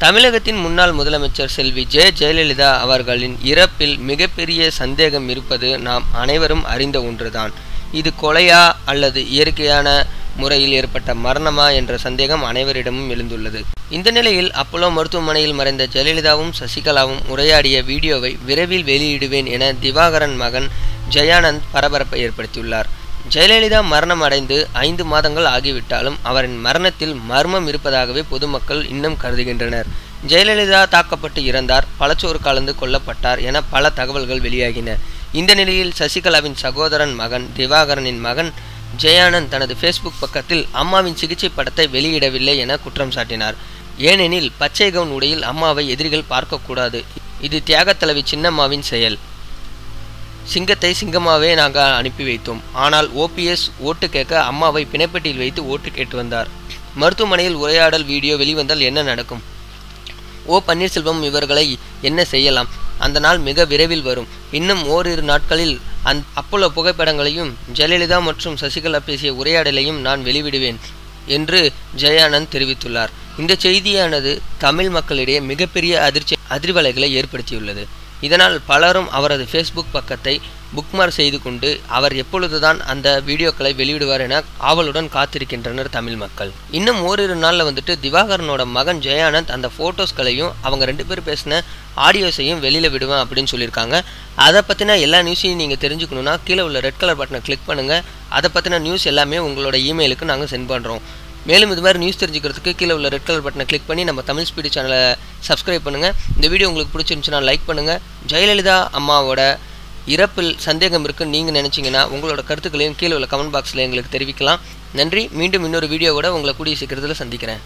தமிழகத்தின் முன்னாள் முதலமைச்சர் செல்வி ஜெயலலிதா அவர்களின் இறப்பில் மிகப்பெரிய சந்தேகம் இருப்பது நாம் அனைவரும் அறிந்த ஒன்றுதான். இது கொலையா அல்லது இயற்கையான முறையில் ஏற்பட்ட மரணமா என்ற சந்தேகம் அனைவரிடமும் எழுந்துள்ளது. இந்த நிலையில் அப்போலோ மருத்துவமனையில் மறைந்த ஜெயலலிதாவும் சசிகலாவும் உரையாடிய வீடியோவை விரைவில் வெளியிடுவேன் என திவாகரன் மகன் ஜெயானந்த் பரபரப்பை ஏற்படுத்தியுள்ளார். ஜெயலலிதா மரணம் அடைந்து 5 மாதங்கள் ஆகிவிட்டாலும் அவரின் மரணத்தில் மர்மம் இருப்பதாகவே பொதுமக்கள் இன்னும் கருதுகின்றனர். ஜெயலலிதா தாக்கப்பட்டு இறந்தார், பழச்சோறு கலந்து கொல்லப்பட்டார் என பல தகவல்கள் வெளியாகின. இந்த நிலையில் சசிகலாவின் சகோதரன் மகன் திவாகரனின் மகன் ஜெயானந்த் தனது ஃபேஸ்புக் பக்கத்தில் அம்மாவின் சிகிச்சை படத்தை வெளியிடவில்லை என குற்றம் சாட்டினார். ஏனெனில் பச்சை கவுன் உடையில் அம்மாவை எதிரிகள் பார்க்கக்கூடாது, இது தியாகத் தலைவி சின்னம்மாவின் செயல். சிங்கத்தை சிங்கமாவே நாங்கள் அனுப்பி வைத்தோம். ஆனால் ஓபிஎஸ் ஓட்டு கேட்க அம்மாவை பிணைப்பட்டியில் வைத்து ஓட்டு கேட்டு வந்தார். மருத்துவமனையில் உரையாடல் வீடியோ வெளிவந்தால் என்ன நடக்கும்? ஓ பன்னீர்செல்வம் இவர்களை என்ன செய்யலாம்? அந்த நாள் மிக விரைவில் வரும். இன்னும் ஓரிரு நாட்களில் அப்போலோ புகைப்படங்களையும் ஜெயலலிதா மற்றும் சசிகலா பேசிய உரையாடலையும் நான் வெளிவிடுவேன் என்று ஜெயானந்த் தெரிவித்துள்ளார். இந்த செய்தியானது தமிழ் மக்களிடையே மிகப்பெரிய அதிர்வலைகளை ஏற்படுத்தியுள்ளது. இதனால் பலரும் அவரது ஃபேஸ்புக் பக்கத்தை புக்மார்க் செய்து கொண்டு அவர் எப்பொழுதுதான் அந்த வீடியோக்களை வெளியிடுவார் என ஆவலுடன் காத்திருக்கின்றனர் தமிழ் மக்கள். இன்னும் ஓரிரு நாளில் திவாகரனோட மகன் ஜெயானந்த் அந்த ஃபோட்டோஸ்களையும் அவங்க 2 பேர் பேசின ஆடியோஸையும் வெளியில் விடுவேன் அப்படின்னு சொல்லியிருக்காங்க. அதை பற்றின எல்லா நியூஸையும் நீங்கள் தெரிஞ்சுக்கணுன்னா கீழே உள்ள ரெட் கலர் பட்டனை கிளிக் பண்ணுங்கள். அதை பற்றின நியூஸ் எல்லாமே உங்களோட இமெயிலுக்கு நாங்கள் சென்ட் பண்ணுறோம். மேலும் இது மாதிரி நியூஸ் தெரிஞ்சுக்கிறதுக்கு கீழே உள்ள ரெட் கலர் பட்டனை கிளிக் பண்ணி நம்ம தமிழ் ஸ்பீடு சேனலை சப்ஸ்கிரைப் பண்ணுங்கள். இந்த வீடியோ உங்களுக்கு பிடிச்சிருந்துச்சுன்னா லைக் பண்ணுங்கள். ஜெயலலிதா அம்மாவோட இறப்பில் சந்தேகம் இருக்குன்னு நீங்கள் நினச்சிங்கன்னா உங்களோட கருத்துக்களையும் கீழே உள்ள கமெண்ட் பாக்ஸில் எங்களுக்கு தெரிவிக்கலாம். நன்றி. மீண்டும் இன்னொரு வீடியோவோட உங்களை கூடிய சீக்கிரத்தில் சந்திக்கிறேன்.